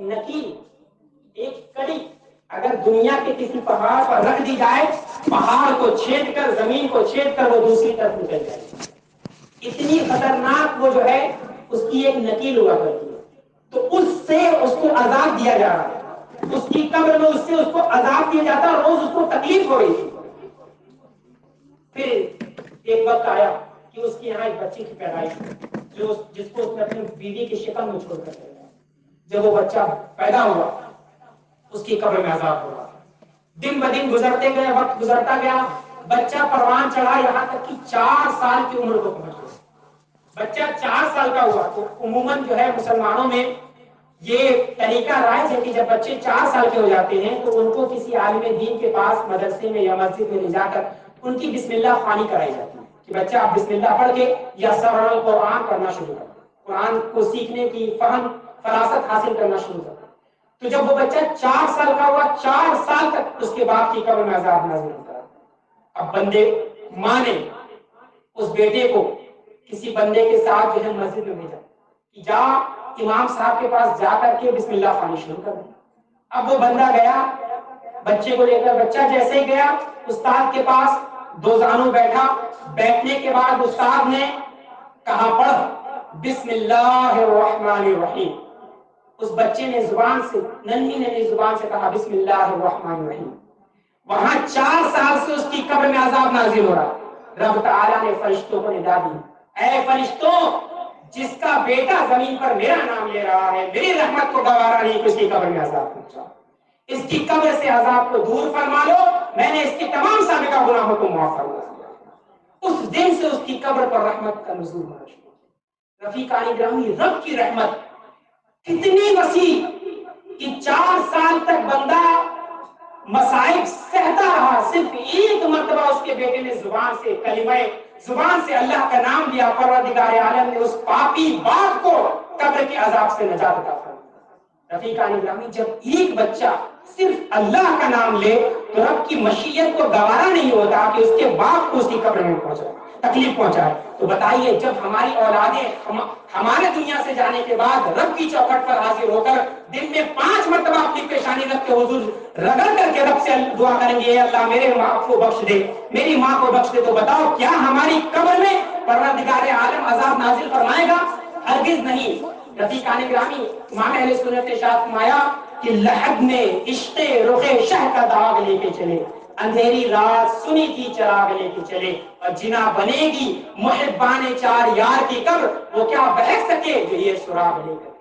نکیل، ایک کڑی اگر دنیا کے کسی پہاڑ پر رکھ دی جائے، پہاڑ کو چھید کر، زمین کو چھید کر وہ دوسری طرف نکل جائے، اتنی خطرناک وہ جو ہے اس کی ایک نکیل ہوا کرتی ہے. تو اس سے اس کو عذاب دیا جا رہا ہے، اس کی قبر میں اس سے اس کو عذاب دیا جاتا ہے، روز اس کو تکلیف ہو رہی تھی. پھر ایک وقت آیا کہ اس کے یہاں ایک بچی کی پیدائش جو جس کو اس نے اپنی بیوی کی شکل میں چھوڑ کر گیا. جب وہ بچہ پیدا ہوا اس کی قبر میں عذاب ہو رہا. دن بدن گزرتے گئے، وقت گزرتا گیا، بچہ پروان چڑھا یہاں تک کہ 4 سال کی عمر کو پہنچ گیا. بچہ 4 سال کا ہوا تو عموماً جو ہے مسلمانوں میں یہ طریقہ رائج ہے کہ جب بچے 4 سال کے ہو جاتے ہیں تو ان کو کسی عالم دین کے پاس مدرسے میں یا مسجد میں لے جا کر ان کی بسم اللہ خوانی کرائی جاتی ہے کہ بچہ آپ بسم اللہ پڑھ کے یا سورۃ القرآن پڑھنا شروع کر، قرآن کو سیکھنے کی فہم فراست حاصل کرنا شروع کر. تو جب وہ بچہ 4 سال کا ہوا، 4 سال تک اس کے باپ کی قبر میں عذاب نازل ہوتا ہے. اب بندے ماں نے اس بیٹے کو کسی بندے کے ساتھ جو ہے مسجد میں بھیجا کہ جا امام صاحب کے پاس جا کر کے بسم اللہ خوانی شروع کر دیں. اب وہ بندہ گیا بچے کو لے کر، بچہ جیسے ہی گیا استاد کے پاس، 2 زانوں بیٹھا، بیٹھنے کے بعد استاد نے کہا پڑھ بسم اللہ الرحمن الرحیم. اس بچے نے زبان سے، ننھی زبان سے کہا بسم اللہ الرحمن الرحیم. وہاں 4 سال سے اس کی قبر میں عذاب نازل ہو رہا. رب تعالیٰ نے فرشتوں کو ندا دی، اے فرشتوں، جس کا بیٹا زمین پر میرا نام لے رہا ہے، میری رحمت کو گوارا نہیں کہ اس کی قبر میں عذاب پہنچا، اس کی قبر سے عذاب کو دور فرما لو، میں نے اس کی تمام سابقہ گناہوں کو معاف فرما دیا. اس دن سے اس کی قبر پر رحمت کا نزول ہونا شروع ہوا. رفیقان گرامی، رب کی رحمت کتنی وسیع کہ 4 سال تک بندہ مصائب سہتا رہا، صرف ایک مرتبہ اس کے بیٹے نے زبان سے کلمہ، زبان سے اللہ کا نام لیا، پروردگار عالم نے اس پاپی باپ کو قبر کے عذاب سے نجات عطا فرمائی. رفیقان گرامی، جب ایک بچہ صرف اللہ کا نام لے تو رب کی مشیت کو گوارا نہیں ہوتا کہ اس کے باپ کو اس کی قبر میں پہنچائے، تکلیف پہنچائے. تو بتائیے جب ہماری اولادیں ہمارے دنیا سے جانے کے بعد رب کی چوکھٹ پر حاضر ہو کر دن میں 5 مرتبہ اپنی پیشانی رکھ کے حضور رگڑ کر کے رب سے دعا کریں گے، اے اللہ میرے ماں کو بخش دے، میری ماں کو بخش دے، تو بتاؤ کیا ہماری قبر میں پروردگار عالم عذاب نازل فرمائے گا؟ ہرگز نہیں. رفیقان گرامی، امام اہل سنت نے ارشاد فرمایا کہ لحد میں عشق رخ شہ کا داغ لے کے چلے، اندھیری رات سنی تھی چراغ لے کے چلے، اور جنا بنے گی محبان 4 یار کی قبر، وہ کیا بہک سکے جو یہ سراغ لے کر.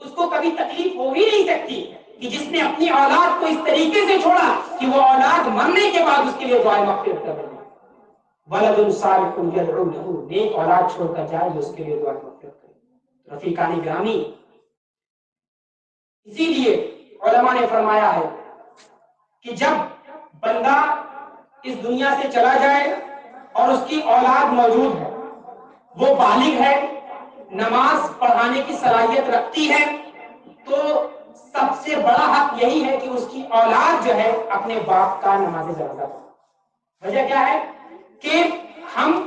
اس کو کبھی تکلیف ہو ہی نہیں سکتی کہ جس نے اپنی اولاد کو اس طریقے سے چھوڑا کہ وہ اولاد مرنے کے بعد اس کے لیے دعائیں مغفرت کر رہے ہیں. ولد صالح يدعو له، نیک اولاد چھوڑ کر جائے جو اس کے لیے دعائیں مغفرت کرے. رفیقان گرامی، اسی لیے علماء نے فرمایا ہے کہ جب بندہ اس دنیا سے چلا جائے اور اس کی اولاد موجود ہے، وہ بالغ ہے، نماز پڑھانے کی صلاحیت رکھتی ہے، تو سب سے بڑا حق یہی ہے کہ اس کی اولاد جو ہے اپنے باپ کا نماز جنازہ پڑھے. وجہ کیا ہے کہ ہم،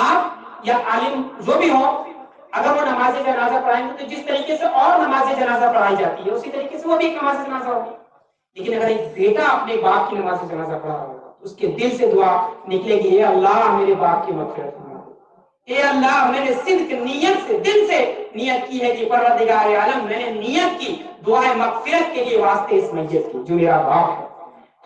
آپ یا عالم جو بھی ہو، اگر وہ نماز جنازہ پڑھائیں گے تو جس طریقے سے اور نماز جنازہ پڑھائی جاتی ہے اسی طریقے سے وہ بھی ایک نماز جنازہ ہوگی. لیکن اگر ایک بیٹا اپنے باپ کی نماز جنازہ پڑھا ہوگا تو اس کے دل سے دعا نکلے گی، اے اللہ میرے باپ کی مغفرت فرما دے، اے اللہ میں نے صدق نیت سے، دل سے نیت کی ہے کہ پروردگار عالم میں نے نیت کی دعائیں مغفرت کے لیے واسطے اس میت کی جو میرا باپ ہے.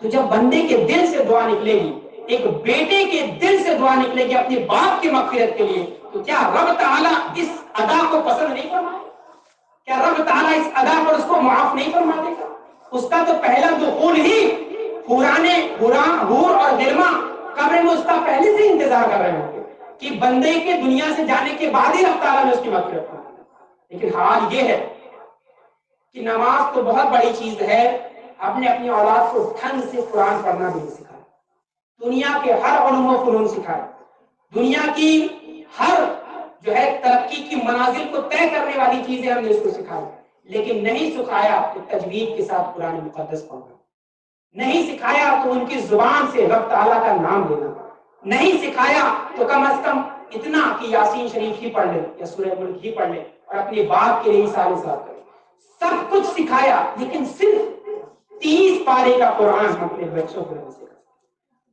تو جب بندے کے دل سے دعا نکلے گی، ایک بیٹے کے دل سے دعا نکلے گی اپنے باپ کی مغفرت کے لیے، تو کیا رب تعالیٰ اس ادا کو پسند نہیں فرمائے؟ کیا رب تعالیٰ اس ادا پر اس کو معاف نہیں فرما دے گا؟ اس کا تو پہلا دخول ہی حور اور غلما قبر میں اس کا پہلے سے انتظار کر رہے ہوں گے کہ بندے کے دنیا سے جانے کے بعد ہی رب تعالیٰ نے اس کی مغفرت فرما دی. لیکن حال یہ ہے کہ نماز تو بہت بڑی چیز ہے، ہم نے اپنی اولاد کو ڈھنگ سے قرآن پڑھنا بھی نہیں سکھایا، دنیا کے ہر علوم و فنون سکھائے، دنیا کی ہر جو ہے ترقی کی منازل کو طے کرنے والی چیزیں ہم نے اس کو سکھائی، لیکن نہیں سکھایا کہ تجوید کے ساتھ قرآن مقدس پڑھنا، نہیں سکھایا تو ان کی زبان سے رب تعالیٰ کا نام لینا، نہیں سکھایا تو کم از کم اتنا کہ یاسین شریف ہی پڑھ لے یا سورہ ملک ہی پڑھ لے اور اپنے باپ کے لیے سال کرے. سب کچھ سکھایا، لیکن صرف 30 پارے کا قرآن ہم اپنے بچوں کو نہیں سکھا.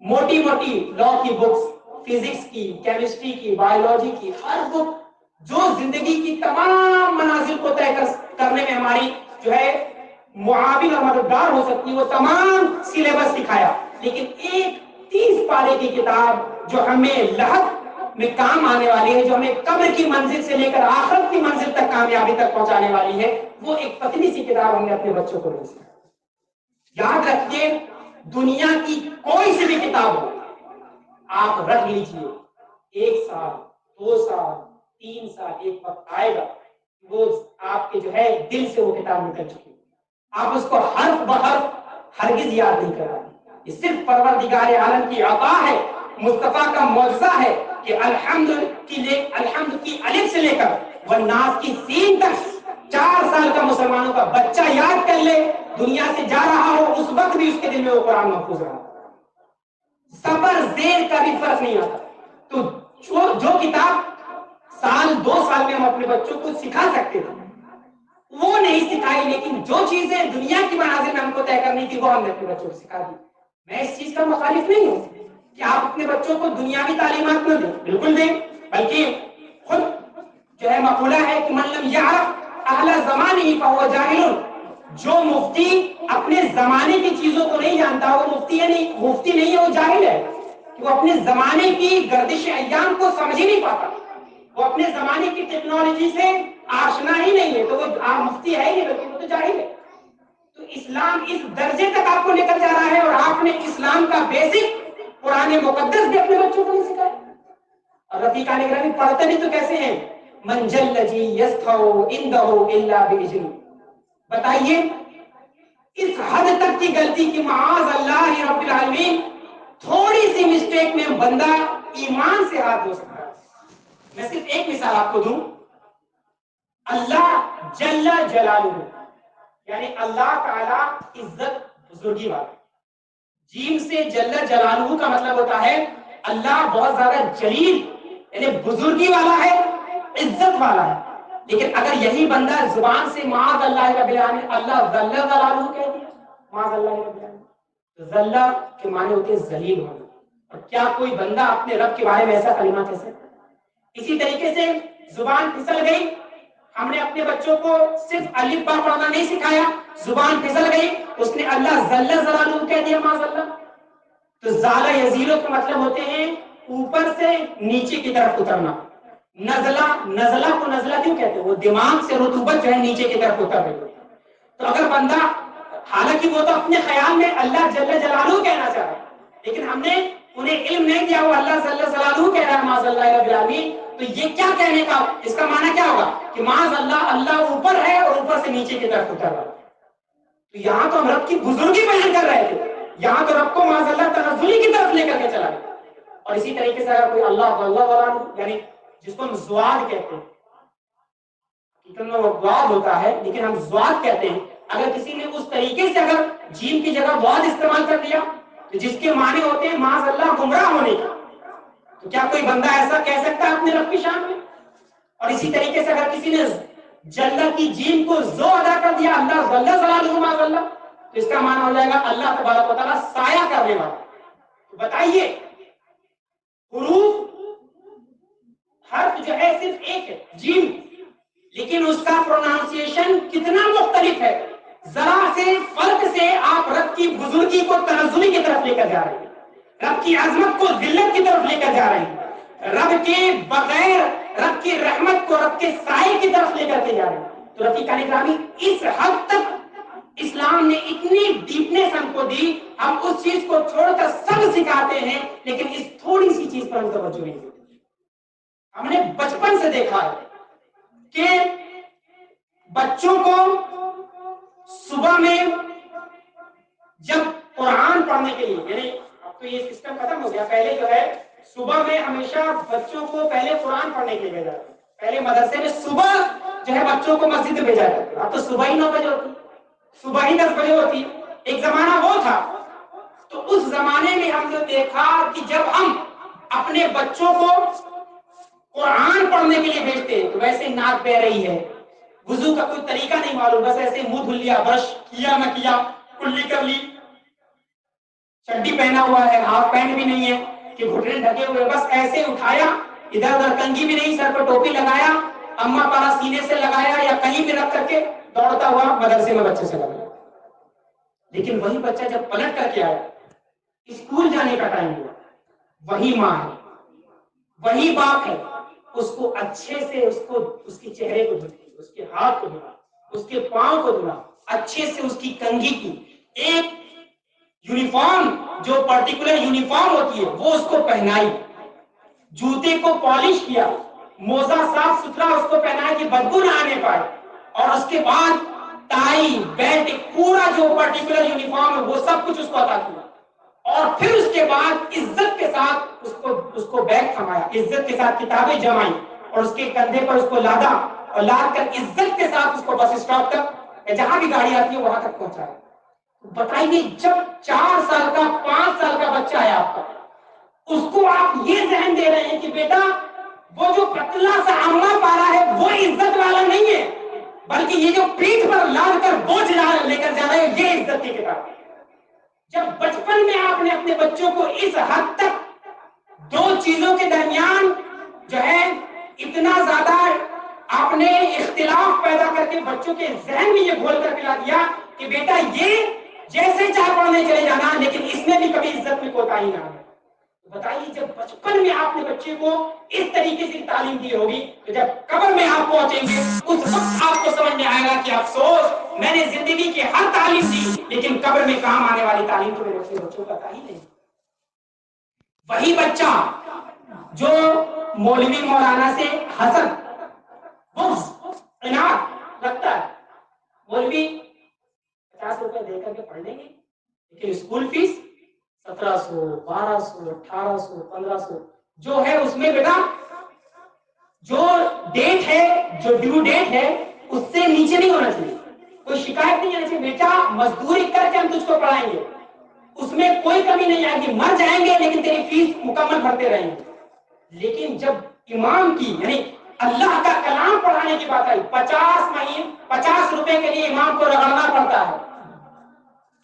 موٹی موٹی لا کی بکس، فزکس کی، کیمسٹری کی، بایولوجی کی، ہر بک جو زندگی کی تمام منازل کو طے کرنے میں ہماری جو ہے معاون اور مددگار ہو سکتی ہے، وہ تمام سلیبس سکھایا. لیکن ایک 30 پارے کی کتاب جو ہمیں لحد میں کام آنے والی ہے، جو ہمیں قبر کی منزل سے لے کر آخرت کی منزل تک کامیابی تک پہنچانے والی ہے، وہ ایک پتلی سی کتاب ہم نے اپنے بچوں کو نہیں سکھائی. یاد رکھیے، دنیا کی کوئی سی بھی کتاب ہو آپ رکھ لیجئے، 1 سال 2 سال 3 سال، ایک وقت آئے گا وہ آپ کے جو ہے دل سے وہ کتاب نکل چکی، آپ اس کو حرف بحرف ہرگز یاد نہیں کرا. یہ صرف پروردگار عالم کی عطا ہے، مصطفیٰ کا معجزہ ہے کہ الحمد کی الف سے لے کر والناس کی سین تک 4 سال کا مسلمانوں کا بچہ یاد کر لے، دنیا سے جا رہا ہو اس وقت بھی اس کے دل میں وہ قرآن محفوظ رہا. صبر زیر کا بھی فرق نہیں آتا. تو جو کتاب سال 2 سال میں ہم اپنے بچوں کو سکھا سکتے تھے وہ نہیں سکھائی، لیکن جو چیزیں دنیا کی منازل میں ہم کو طے کرنی تھی وہ ہم نے اپنے بچوں کو سکھا دی. میں اس چیز کا مخالف نہیں ہوں کہ آپ اپنے بچوں کو دنیاوی تعلیمات نہ دیں، بالکل دیں، بلکہ خود جو ہے مقولہ ہے کہ من لم یعرف اہل زمانہ فہو جاہل. جو مفتی اپنے زمانے کی چیزوں کو نہیں جانتا وہ مفتی نہیں ہے، وہ جاہل ہے. کہ وہ اپنے زمانے کی گردش ایام کو سمجھ ہی نہیں پاتا، وہ اپنے زمانے کی ٹیکنالوجی سے آشنا ہی نہیں ہے، تو وہ مفتی ہے ہی نہیں، بلکہ وہ تو جاہل ہے. تو اسلام اس درجے تک آپ کو نکل جا رہا ہے اور آپ نے اسلام کا بیسک قرآن مقدس بھی اپنے بچوں کو نہیں سکھایا. اور رفیقان اکرامی پڑھتے نہیں تو کیسے ہیں؟ من جلجی یستھو اندہ الا باذن. بتائیے اس حد تک کی غلطی کی معاذ اللہ رب العالمین، تھوڑی سی مسٹیک میں بندہ ایمان سے ہاتھ دھو سکتا ہے. میں صرف ایک مثال آپ کو دوں. اللہ جل جلالہ یعنی اللہ تعالی عزت بزرگی والا، جیم سے جل جلالہ کا مطلب ہوتا ہے اللہ بہت زیادہ جلیل یعنی بزرگی والا ہے، عزت والا ہے. لیکن اگر یہی بندہ زبان سے معاذ اللہ رب العالمین اللہ ذل جلالہ کہہ دیا، معاذ اللہ رب العالمین، ذلہ کے معنی ہوتے ہیں ذلیل ہونا. اور کیا کوئی بندہ اپنے رب کے بارے میں ایسا کلمہ کہہ سکتا؟ اسی طریقے سے زبان پھسل گئی، ہم نے اپنے بچوں کو صرف الف با پڑھنا نہیں سکھایا، زبان پھسل گئی، اس نے اللہ ذل جلالہ کہہ دیا معاذ اللہ. تو زال یزیلو کا مطلب ہوتے ہیں اوپر سے نیچے کی طرف اترنا. نزلہ کو نزلہ کیوں کہتے ہیں؟ وہ دماغ سے رطوبت جو ہے نیچے کی طرف اتر رہی ہے. تو اگر بندہ حالانکہ وہ تو اپنے خیال میں اللہ جل جلالہ کہنا چاہ رہا ہے، لیکن ہم نے انہیں علم نہیں دیا وہ اللہ جل جلالہ کہہ رہا ہے معاذ اللہ رب العالمین، تو یہ کیا کہنے کا، اس کا معنی کیا ہوگا کہ معاذ اللہ اللہ اوپر ہے اور اوپر سے نیچے کی طرف اتر رہا ہے. تو یہاں تو ہم رب کی بزرگی بیان کر رہے تھے، یہاں تو رب کو معاذ اللہ تنزلی کی طرف لے کر کے چلا گیا. اور اسی طریقے سے اگر کوئی اللہ یعنی جس کو ہم زواد کہتے ہیں، وہ واد ہوتا ہے لیکن ہم زواد کہتے ہیں، اگر کسی نے اس طریقے سے اگر جیم کی جگہ واد استعمال کر دیا تو جس کے معنی ہوتے ہیں معاذ اللہ گمراہ ہونے کا، تو کیا کوئی بندہ ایسا کہہ سکتا ہے اپنے رب کی شان میں؟ اور اسی طریقے سے اگر کسی نے جلہ کی جیم کو زو ادا کر دیا اللہ ذل جلالہ معاذ اللہ، تو اس کا معنی ہو جائے گا اللہ تبارک و تعالیٰ سایہ کرنے والا. تو بتائیے حروف حرف جو ہے صرف ایک ہے جیم، لیکن اس کا پروناؤنسیشن کتنا مختلف ہے. ذرا سے فرق سے آپ رب کی بزرگی کو تنزلی کی طرف لے کر جا رہے ہیں، رب کی عظمت کو ذلت کی طرف لے کر جا رہے ہیں، رب کے بغیر رب کی رحمت کو رب کے سائے کی طرف لے کر کے جا رہے ہیں. تو رفیقان اکرامی اس حد تک اسلام نے اتنی ڈیپنس ہم کو دی، ہم اس چیز کو چھوڑ کر سب سکھاتے ہیں لیکن اس تھوڑی سی چیز پر ہم توجہ نہیں دیتے. ہم نے بچپن سے دیکھا ہے کہ بچوں کو صبح میں جب قرآن پڑھنے کے لیے، یعنی اب تو یہ سسٹم ختم ہو گیا، پہلے جو ہے صبح میں ہمیشہ بچوں کو پہلے قرآن پڑھنے کے لیے بھیجا جاتا، پہلے مدرسے میں صبح جو ہے بچوں کو مسجد میں بھیجا جاتا. اب تو صبح ہی 9 بجے ہوتی، صبح ہی 10 بجے ہوتی. ایک زمانہ وہ تھا. تو اس زمانے میں ہم نے دیکھا کہ جب ہم اپنے بچوں کو قرآن پڑھنے کے لیے بھیجتے ہیں تو ویسے نعت بہ رہی ہے، وضو کا کوئی طریقہ نہیں معلوم، بس ایسے منہ دھل لیا، برش کیا نہ کیا، کلی کر لی، چڈی پہنا ہوا ہے، ہاف پینٹ بھی نہیں ہے کہ گھٹنے ڈھکے ہوئے، بس ایسے اٹھایا، ادھر ادھر کنگھی بھی نہیں، سر پہ ٹوپی لگایا، اما پارا سینے سے لگایا یا کہیں بھی رکھ کر کے دوڑتا ہوا مدرسے میں بچے سے لگا۔ لیکن وہی بچہ جب پلٹ کر کے آیا، اسکول جانے کا ٹائم ہوا، وہی ماں ہے، وہی باپ ہے، اس کو اچھے سے اس کے چہرے کو دھلا، اس کے ہاتھ کو دھلا، اس کے پاؤں کو دھلا، اچھے سے اس کی کنگھی کی، ایک یونیفارم جو پرٹیکولر یونیفارم ہوتی ہے وہ اس کو پہنائی، جوتے کو پالش کیا، موزہ صاف ستھرا اس کو پہنایا کہ بدبو نہ آنے پائے، اور اس کے بعد ٹائی بیلٹ پورا جو پرٹیکولر یونیفارم ہے وہ سب کچھ اس کو عطا کیا، اور پھر اس کے بعد عزت کے ساتھ اس کو بیگ تھمایا، عزت کے ساتھ کتابیں جمائی اور اس کے کندھے پر اس کو لادا، اور لاد کر عزت کے ساتھ اس کو بس اسٹاپ تک جہاں بھی گاڑی آتی ہے وہاں تک پہنچایا۔ بتائیے جب 4 سال کا 5 سال کا بچہ ہے آپ کا، اس کو آپ یہ ذہن دے رہے ہیں کہ بیٹا وہ جو پتلا سا اما پارا ہے وہ عزت والا نہیں ہے، بلکہ یہ جو پیٹھ پر لاد کر بوجھ لے کر جا رہا ہے یہ عزت کی کتاب ہے۔ جب بچپن میں آپ نے اپنے بچوں کو اس حد تک دو چیزوں کے درمیان جو ہے اتنا زیادہ آپ نے اختلاف پیدا کر کے بچوں کے ذہن میں یہ گھول کر پلا دیا کہ بیٹا یہ جیسے چاہ پڑھنے چلے جانا لیکن اس میں بھی کبھی عزت میں کوتاہی نہ ہے، بتائیے جب بچپن میں آپ نے بچے کو اس طریقے سے تعلیم دی ہوگی تو جب قبر میں آپ پہنچیں گے اس وقت آپ کو سمجھ میں آئے گا کہ افسوس میں نے زندگی کی ہر تعلیم دی لیکن قبر میں کام آنے والی تعلیم تو میرے اپنے بچوں کا ہی نہیں۔ وہی بچہ جو مولوی مولانا سے حسد عناد رکھتا ہے، مولوی 50 روپے دے کر کے پڑھ لیں گے لیکن اسکول فیس 1700 1200 1800 1500 جو ہے اس میں بیٹا جو ڈیٹ ہے جو ڈیو ڈیٹ ہے اس سے نیچے نہیں ہونا چاہیے، کوئی شکایت نہیں آنی چاہیے، بیٹا مزدوری کر کے ہم تجھ کو پڑھائیں گے، اس میں کوئی کمی نہیں آئے گی، مر جائیں گے لیکن تیری فیس مکمل بھرتے رہیں گے۔ لیکن جب امام کی یعنی اللہ کا کلام پڑھانے کی بات آئی 50 روپے کے لیے امام کو رگڑنا پڑتا ہے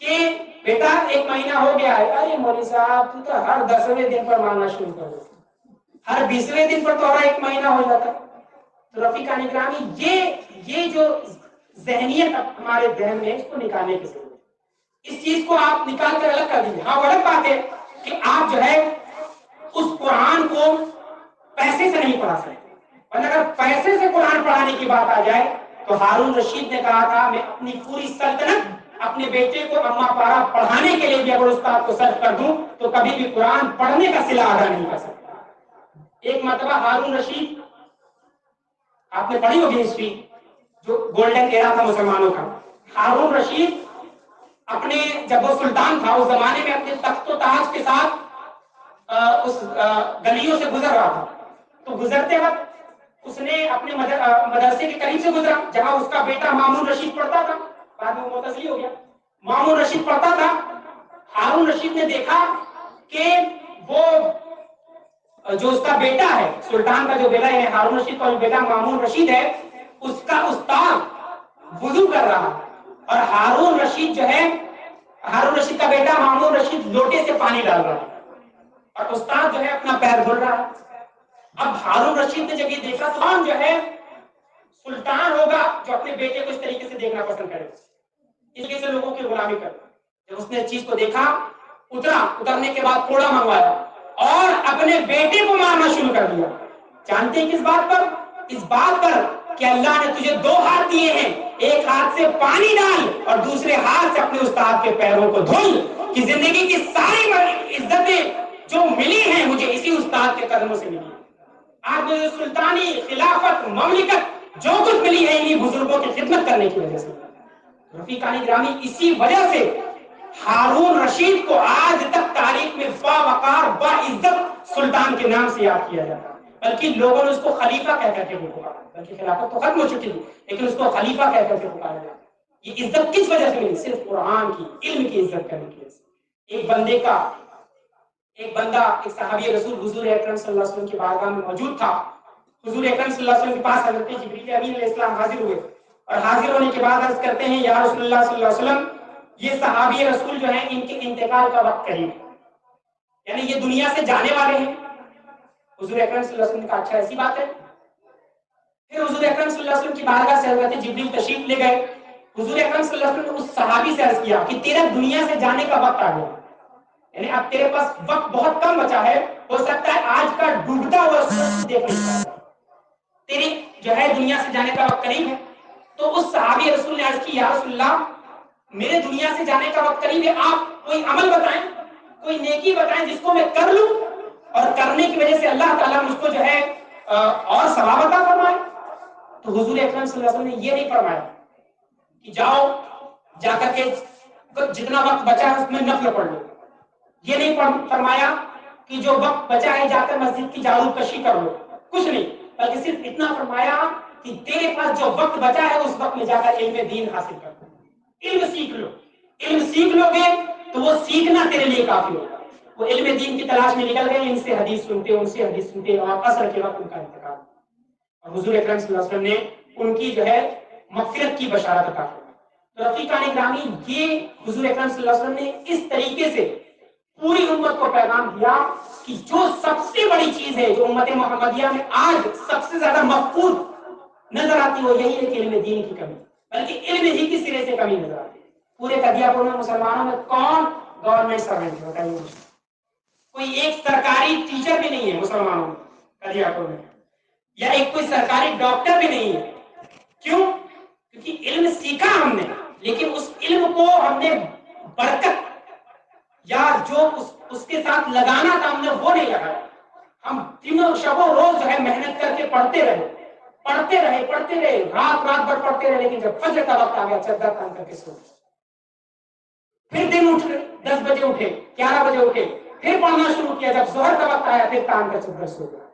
کہ بیٹا 1 مہینہ ہو گیا ہے، ارے مولوی صاحب تو ہر 10ویں دن پر ماننا شروع کر دیتے، ہر 20ویں دن پر تو اور 1 مہینہ ہو جاتا۔ تو رفیقان گرامی یہ جو ذہنیت ہمارے ذہن میں اس کو نکالنے کی ضرورت ہے، اس چیز کو آپ نکال کر الگ کر دیجیے۔ ہاں الگ بات ہے کہ آپ جو ہے اس قرآن کو پیسے سے نہیں پڑھا سکتے، اور اگر پیسے سے قرآن پڑھانے کی بات آ جائے تو ہارون رشید نے کہا تھا میں اپنی پوری سلطنت اپنے بیٹے کو اما پارا پڑھانے کے لیے بھی اگر استاد کو صرف کر دوں تو کبھی بھی قرآن پڑھنے کا صلہ ادا نہیں کر سکتا۔ ایک مرتبہ ہارون رشید، آپ نے پڑھی ہوگی ہسٹری، جو گولڈن ایرا تھا مسلمانوں کا، ہارون رشید اپنے جب وہ سلطان تھا اس زمانے میں اپنے تخت و تاج کے ساتھ اس گلیوں سے گزر رہا تھا، تو گزرتے وقت اس نے اپنے مدرسے کے قریب سے گزرا جہاں اس کا بیٹا مامون رشید پڑھتا تھا، بعد میں معتزلی ہو گیا، مامون رشید پڑھتا تھا۔ ہارون رشید نے دیکھا کہ وہ جو اس کا بیٹا ہے، سلطان کا جو بیٹا ہے ہارون رشید کا جو بیٹا مامون رشید ہے، اس کا استاد وضو کر رہا اور ہارون رشید جو ہے، ہارون رشید کا بیٹا مامون رشید لوٹے سے پانی ڈال رہا ہے اور استاد جو ہے اپنا پیر دھل رہا ہے۔ اب ہارون رشید نے جب یہ دیکھا تو کون جو ہے سلطان ہوگا جو اپنے بیٹے کو اس طریقے سے دیکھنا پسند کرے، اس طریقے سے لوگوں کی غلامی کرے۔ جب اس نے چیز کو دیکھا، اترنے کے بعد کوڑا منگوایا اور اپنے بیٹے کو مارنا شروع کر دیا۔ جانتے ہیں کس بات پر؟ اس بات پر کہ اللہ نے تجھے 2 ہاتھ دیے ہیں، ایک ہاتھ سے پانی ڈال اور دوسرے ہاتھ سے اپنے استاد کے پیروں کو دھل، کہ زندگی کی ساری عزتیں جو ملی ہیں مجھے اسی استاد کے قدموں سے ملی۔ آج مجھے سلطانی خلافت مملکت جو کچھ ملی ہے انہی بزرگوں کی خدمت کرنے کی وجہ سے۔ رفیقان گرامی اسی وجہ سے ہارون رشید کو آج تک تاریخ میں باوقار باعزت سلطان کے نام سے یاد کیا جاتا ہے، بلکہ لوگوں نے اس کو خلیفہ کہہ کر کے پکارا، بلکہ خلافت تو ختم ہو چکی تھی لیکن اس کو خلیفہ کہہ کر کے پکارا جاتا ہے۔ یہ عزت کس وجہ سے ملی؟ صرف قرآن کی، علم کی عزت کرنے کی وجہ سے۔ ایک بندہ ایک صحابی رسول حضور اکرم صلی اللہ علیہ وسلم کی بارگاہ میں موجود تھا، حضور اکرم صلی اللہ علیہ وسلم کے پاس حضرت جبریل امین علیہ السلام حاضر ہوئے اور حاضر ہونے کے بعد عرض کرتے ہیں یا رسول اللہ صلی اللہ علیہ وسلم یہ صحابی رسول جو ہیں ان کے انتقال کا وقت قریب ہے، یعنی یہ دنیا سے جانے والے ہیں۔ حضور اکرم صلی اللہ علیہ وسلم نے کہا اچھا ایسی بات ہے۔ پھر حضور اکرم صلی اللہ علیہ وسلم کی بارگاہ سے حضرت جبریل تشریف لے گئے۔ حضور اکرم صلی اللہ علیہ وسلم نے اس صحابی سے عرض کیا کہ تیرا دنیا سے جانے کا وقت آ گیا، یعنی اب تیرے پاس وقت بہت کم بچا ہے، ہو سکتا ہے آج کا ڈوبتا ہوا سورج دیکھ نہیں پائے، تیری جو ہے دنیا سے جانے کا وقت قریب ہے۔ تو اس صحابی رسول نے عرض کی یا رسول اللہ میرے دنیا سے جانے کا وقت قریب ہے، آپ کوئی عمل بتائیں، کوئی نیکی بتائیں جس کو میں کر لوں اور کرنے کی وجہ سے اللہ تعالیٰ مجھ کو جو ہے اور ثواب عطا فرمائے۔ تو حضور اکرم صلی اللہ علیہ وسلم نے یہ نہیں فرمایا کہ جاؤ جا کر کے جتنا وقت بچا ہے اس میں نفل پڑھ لو، یہ نہیں فرمایا کہ جو وقت بچا ہے جا کر مسجد کی جارو کشی کر لو، کچھ نہیں، بلکہ صرف اتنا فرمایا کہ تیرے پاس جو وقت بچا ہے اس وقت میں جا کر علم دین حاصل کر لو، علم سیکھ لو، علم سیکھ لو گے تو وہ سیکھنا تیرے لیے کافی ہوگا۔ وہ علم دین کی تلاش میں نکل گئے، ان سے حدیث سنتے ان سے حدیث سنتے اور عصر کے وقت ان کا انتقال، اور حضور اکرم صلی اللہ علیہ وسلم نے ان کی جو ہے مغفرت کی بشارت عطا فرمائی۔ تو رفیقان گرامی یہ حضور اکرم صلی اللہ علیہ وسلم نے اس طریقے سے پوری امت کو پیغام دیا کہ جو سب سے بڑی چیز ہے جو امت محمدیہ میں آج سب سے زیادہ مفقود نظر آتی وہ یہی ہے کہ علم دین کی کمی، بلکہ علم ہی کی سرے سے کمی نظر آتی ہے۔ پورے قدیہ پور میں مسلمانوں میں کون گورنمنٹ سروینٹ ہے بتائیے؟ کوئی ایک سرکاری ٹیچر بھی نہیں ہے مسلمانوں میں قدیہ پور میں، یا ایک کوئی سرکاری ڈاکٹر بھی نہیں ہے۔ کیوں؟ کیونکہ علم سیکھا ہم نے، لیکن اس علم کو ہم نے برکت یا جو اس کے ساتھ لگانا تھا ہم نے وہ نہیں لگایا۔ ہم دنوں شبوں روز جو ہے محنت کر کے پڑھتے رہے، رات بھر پڑھتے رہے، لیکن جب فجر کا وقت آ گیا چادر تان کر کے سو گئے۔ پھر دن اٹھے 10 بجے اٹھے 11 بجے اٹھے، پھر پڑھنا شروع کیا، جب ظہر کا وقت آیا پھر تان کر چادر سو گئے۔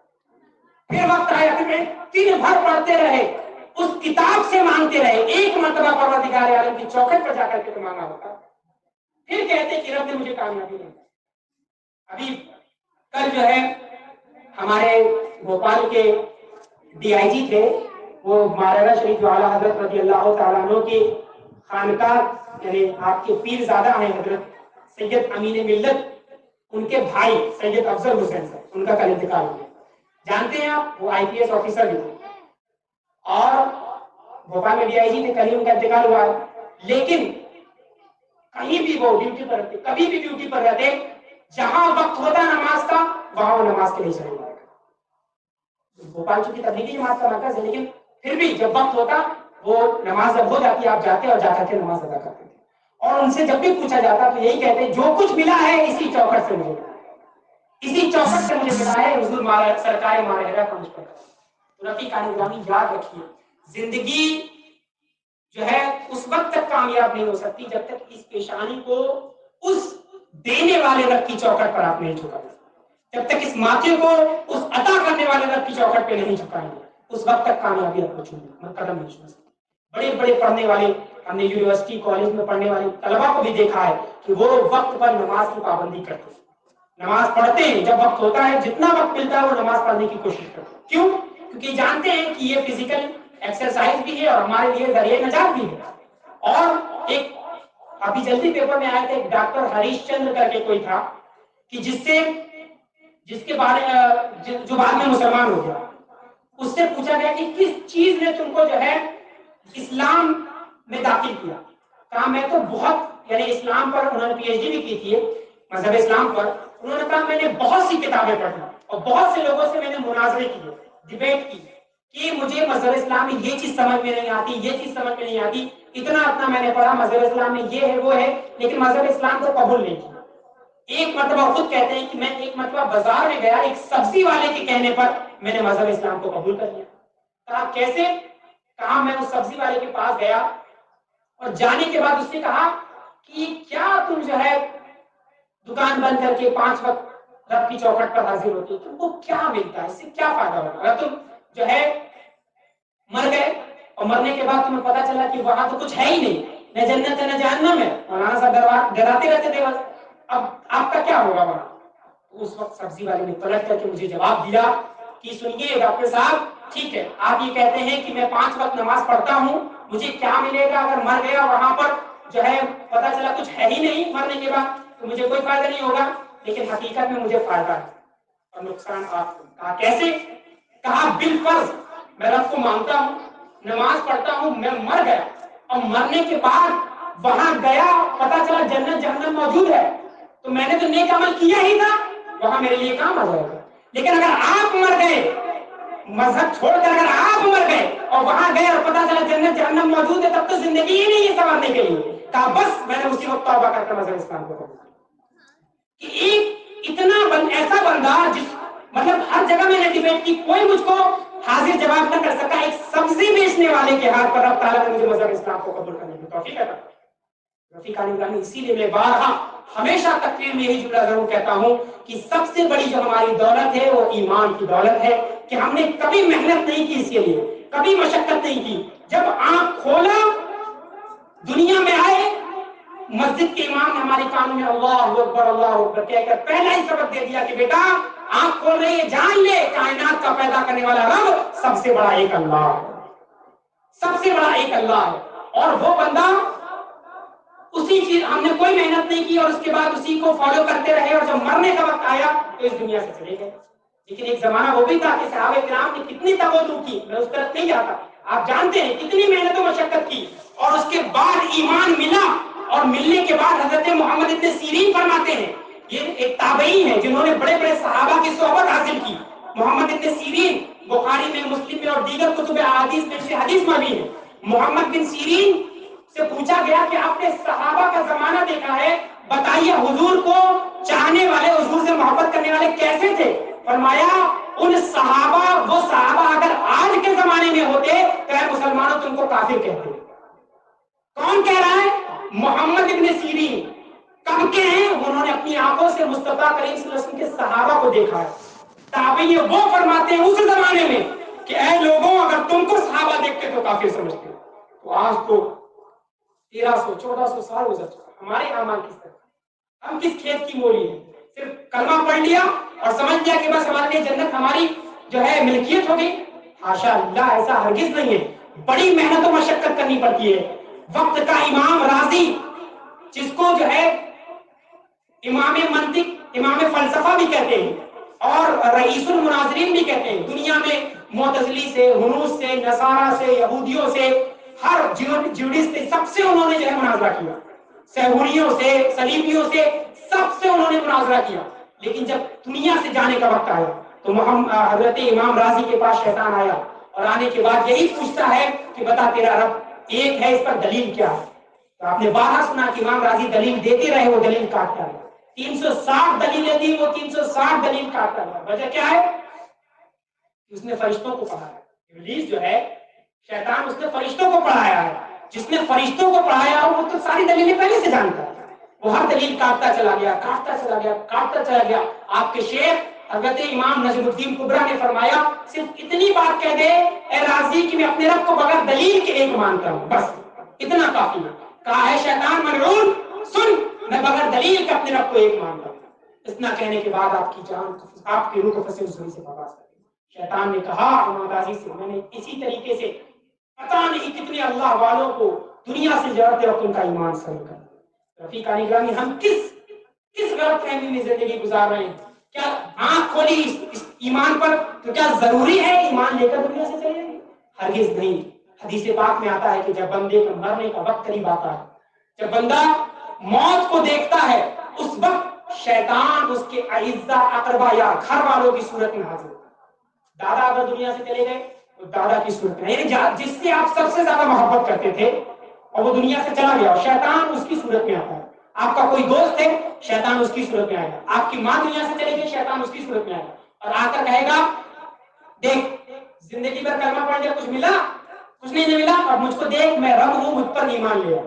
پھر وقت آیا پھر دن بھر پڑھتے رہے، اس کتاب سے مانگتے رہے، ایک مرتبہ پروردگار عالم کی چوکھٹ پر جا کر کے مانگا ہوتا، پھر کہتے کہ رب نے مجھے کامیابی نہیں۔ ابھی کل جو ہے ہمارے بھوپال کے ڈی آئی جی تھے، وہ مہاراجا شریف جو اعلیٰ حضرت رضی اللہ تعالیٰ عنہ کی خانقاہ، یعنی آپ کے پیر زادہ ہیں حضرت سید امین ملت، ان کے بھائی سید افضل حسین صاحب، ان کا کل انتقال ہوا۔ جانتے ہیں آپ وہ آئی پی ایس آفیسر بھی تھے اور بھوپال میں ڈی آئی جی تھے، کل ان کا انتقال ہوا، لیکن کہیں بھی وہ ڈیوٹی پر رہتے، کبھی بھی ڈیوٹی پر رہتے، جہاں وقت ہوتا نماز کا وہاں وہ نماز کے لیے چلے جاتے۔ بھوپال چونکہ تبلیغی جماعت کا مرکز ہے، لیکن پھر بھی جب وقت ہوتا وہ نماز جب ہو جاتی آپ جاتے اور جا کر کے نماز ادا کرتے تھے، اور ان سے جب بھی پوچھا جاتا تو یہی کہتے جو کچھ ملا ہے اسی چوکھٹ سے مجھے ملا ہے، اسی چوکھٹ سے مجھے ملا ہے، حضور سرکار ماہرہ کا مجھ پر۔ رفیقان گرامی یاد رکھیے زندگی جو ہے اس وقت تک کامیاب نہیں ہو سکتی جب تک اس پیشانی کو اس دینے والے رب کی چوکھٹ پر آپ نہیں جھکائیں، جب تک اس ماتھے کو اس عطا کرنے والے رب کی چوکھٹ پہ نہیں جھکائیں گے اس وقت تک کامیابی آپ کو چھوڑنا قدم نہیں چھوڑ سکتے۔ بڑے بڑے پڑھنے والے ہم نے یونیورسٹی کالج میں پڑھنے والے طلبا کو بھی دیکھا ہے کہ وہ وقت پر نماز کی پابندی کرتے ہیں، نماز پڑھتے ہیں، جب وقت ہوتا ہے جتنا وقت ملتا ہے وہ نماز پڑھنے کی کوشش کرتے ہیں۔ کیوں؟ کیونکہ جانتے ہیں کہ یہ فزیکل ایکسرسائز بھی ہے اور ہمارے لیے ذریعہ نجات بھی ہے۔ اور ایک ابھی جلدی پیپر میں آیا تھا، ایک ڈاکٹر ہریش چندر کر کے کوئی تھا کہ جس کے بارے جو بعد میں مسلمان ہو گیا، اس سے پوچھا گیا کہ کس چیز نے تم کو جو ہے اسلام میں داخل کیا؟ کہا میں تو بہت، یعنی اسلام پر انہوں نے پی ایچ ڈی بھی کی تھی مذہب اسلام پر، انہوں نے کہا میں نے بہت سی کتابیں پڑھی اور بہت سے لوگوں سے میں نے مناظرے کیے، ڈیبیٹ کی کہ مجھے مذہب اسلام میں یہ چیز سمجھ میں نہیں آتی، یہ چیز سمجھ میں نہیں آتی، اتنا میں نے پڑھا مذہب اسلام میں یہ ہے وہ ہے، لیکن مذہب اسلام کو قبول نہیں کیا۔ ایک مرتبہ خود کہتے ہیں کہ میں ایک مرتبہ بازار میں گیا، ایک سبزی والے کے کہنے پر میں نے مذہب اسلام کو قبول کر لیا۔ کہا کیسے؟ کہا میں اس سبزی والے کے پاس گیا اور جانے کے بعد اس نے کہا کہ کیا تم جو ہے دکان بند کر کے 5 وقت رب کی چوکھٹ پر حاضر ہوتے، تم کو کیا ملتا ہے، اس سے کیا فائدہ ہوگا؟ اگر تم جو ہے مر گئے اور مرنے کے بعد تمہیں پتا چلا کہ وہاں تو کچھ ہے ہی نہیں، نہ جنت ہے نہ جہنم ہے، مولانا صاحب ڈراتے رہتے تھے، بس اب آپ کا کیا ہوگا وہاں؟ اس وقت سبزی والے نے پلٹ کر کے مجھے جواب دیا کہ سنیے ڈاکٹر صاحب، ٹھیک ہے آپ یہ کہتے ہیں کہ میں 5 وقت نماز پڑھتا ہوں مجھے کیا ملے گا اگر مر گیا وہاں پر جو ہے پتا چلا کچھ ہے ہی نہیں مرنے کے بعد تو مجھے کوئی فائدہ نہیں ہوگا، لیکن حقیقت میں مجھے فائدہ ہے اور نقصان آپ کو۔ کہا کیسے؟ کہا بالفرض میں رب کو مانتا ہوں، نماز پڑھتا ہوں، میں مر گیا اور مرنے کے بعد وہاں گیا پتا چلا جنت جہنم موجود ہے، تو میں نے تو نیک عمل کیا ہی تھا، وہاں میرے لیے کام آ جائے گا۔ لیکن اگر آپ مر گئے، مذہب چھوڑ کر اگر آپ مر گئے اور وہاں گئے اور پتا چلا جنت جہنم موجود ہے، تب تو زندگی ہی نہیں ہے سنوارنے کے لیے۔ کہا بس میں نے اسی وقت توبہ کر کے مذہب اسلام کو قبول کیا۔ کہ ایک اتنا ایسا بندہ جس مطلب ہر جگہ میں نے ڈیبیٹ کی، کوئی مجھ کو حاضر جواب نہ کر سکا، ایک سبزی بیچنے والے کے ہاتھ پر رب تعالیٰ نے مجھے مذہب اسلام کو قبول کرنے کی توفیق عطا کی۔ رفیق علی، اسی لیے میں بارہا ہمیشہ تقریر میں یہی جملہ ضرور کہتا ہوں کہ سب سے بڑی جو ہماری دولت ہے وہ ایمان کی دولت ہے، کہ ہم نے کبھی محنت نہیں کی اس کے لیے، کبھی مشقت نہیں کی۔ جب آنکھ کھولا دنیا میں آئے، مسجد کے امام نے ہمارے کان میں اللہ اکبر کہہ کر پہلا ہی سبق دے دیا کہ بیٹا آنکھ کھول رہی ہے، جان لے کائنات کا پیدا کرنے والا رب سب سے بڑا ایک اللہ ہے، سب سے بڑا ایک اللہ ہے۔ اور وہ بندہ اسی چیز، ہم نے کوئی محنت نہیں کی اور اس کے بعد اسی کو فالو کرتے رہے، اور جب مرنے کا وقت آیا تو اس دنیا سے چلے گئے۔ لیکن ایک زمانہ وہ بھی تھا کہ صحابہ کرام نے کتنی تبدو کی، میں اس طرف نہیں جاتا، آپ جانتے ہیں کتنی محنت و مشقت کی، اور اس کے بعد ایمان ملا، اور ملنے کے بعد حضرت محمد ابن سیرین فرماتے ہیں، یہ ایک تابعی ہیں جنہوں نے بڑے بڑے صحابہ کی صحبت حاصل کی۔ محمد ابن سیرین بخاری میں، مسلم میں اور دیگر کتب احادیث میں سے حدیث میں بھی ہے۔ محمد بن سیرین سے پوچھا گیا کہ آپ نے صحابہ کا زمانہ دیکھا ہے، بتائیے حضور کو چاہنے والے، حضور سے محبت کرنے والے کیسے تھے؟ فرمایا ان صحابہ، وہ صحابہ اگر آج کے زمانے میں ہوتے تو اے مسلمانوں تم کو کافر کہتے۔ کون کہہ رہا ہے؟ محمد ابن سیرین۔ کب کے ہیں؟ انہوں نے اپنی آنکھوں سے مصطفیٰ کریم صلی اللہ علیہ وسلم کے صحابہ کو دیکھا ہے۔ تابعی وہ فرماتے ہیں اس زمانے میں کہ اے لوگوں اگر تم کو صحابہ دیکھتے تو کافر سمجھتے، تو آج تو 1300-1400 سال گزر چکا، ہمارے اعمال کس طرح، ہم کس کھیت کی مولی ہیں؟ صرف کلمہ پڑھ لیا اور سمجھ لیا کہ بس ہمارے لیے جنت ہماری جو ہے ملکیت ہو گئی۔ حاشا اللہ، ایسا ہرگز نہیں ہے، بڑی محنت و مشقت کرنی پڑتی ہے۔ وقت کا امام رازی، جس کو جو ہے امام منطق، امام فلسفہ بھی کہتے ہیں اور رئیس المناظرین بھی کہتے ہیں، دنیا میں معتزلی سے، ہنوز سے، نصارہ سے، یہودیوں سے، ہر جیوڈس سے، سب سے انہوں نے جو ہے مناظرہ کیا، سہوریوں سے، صلیبیوں سے، سب سے انہوں نے مناظرہ کیا۔ لیکن جب دنیا سے جانے کا وقت آیا تو حضرت امام رازی کے پاس شیطان آیا، اور آنے کے بعد یہی پوچھتا ہے کہ بتا تیرا رب ایک ہے، اس پر دلیل کیا ہے؟ تو آپ نے بارہا سنا کہ امام رازی دلیل دیتے رہے، وہ دلیل کاٹتا رہا، 360 دلیلیں دی، وہ 360 دلیل کاٹتا رہا۔ وجہ کیا ہے؟ اس نے فرشتوں کو پڑھایا۔ ابلیس جو ہے شیطان، اس نے فرشتوں کو پڑھایا ہے۔ جس نے فرشتوں کو پڑھایا ہو وہ تو ساری دلیلیں پہلے سے جانتا ہے، وہ ہر دلیل کاٹتا چلا گیا، کاٹتا چلا گیا، کاٹتا چلا گیا۔ آپ کے شیخ حضرت امام نجم الدین کبریٰ نے فرمایا صرف اتنی بات کہہ دے اے راضی کہ میں اپنے رب کو بغیر دلیل کے ایک مانتا ہوں، بس اتنا کافی ہے۔ کہا ہے شیطان ملعون سن، میں بغیر دلیل کے اپنے رب کو ایک مانتا ہوں۔ اتنا کہنے کے بعد آپ کی جان، آپ کی روح کو پھنسے اس سے برداشت کر۔ شیطان نے کہا امام رازی سے، میں نے اسی طریقے سے پتہ نہیں کتنے اللہ والوں کو دنیا سے جاتے وقت ان کا ایمان صحیح کر۔ رفیق گرامی، ہم کس غلط فہمی میں زندگی گزار رہے ہیں؟ کیا آنکھ کھولی اس ایمان پر تو کیا ضروری ہے ایمان لے کر دنیا سے چلے جائیں؟ ہرگز نہیں۔ حدیث پاک میں آتا ہے کہ جب بندے کا مرنے کا وقت قریب آتا ہے، جب بندہ موت کو دیکھتا ہے، اس وقت شیطان اس کے اعزا اقربا یا گھر والوں کی صورت میں حاضر ہوتا ہے۔ دادا اگر دنیا سے چلے گئے تو دادا کی صورت میں، یعنی جس سے آپ سب سے زیادہ محبت کرتے تھے اور وہ دنیا سے چلا گیا، اور شیطان اس کی صورت میں آتا ہے۔ آپ کا کوئی دوست ہے، شیطان اس کی صورت میں آئے گا۔ آپ کی ماں دنیا سے چلے گئی، شیطان اس کی صورت میں آئے گا، اور آ کر کہے گا دیکھ زندگی بھر کلمہ پڑھ لیا، کچھ ملا؟ کچھ نہیں ملا، اور مجھ کو دیکھ میں رب ہوں، مجھ پر ایمان لیا۔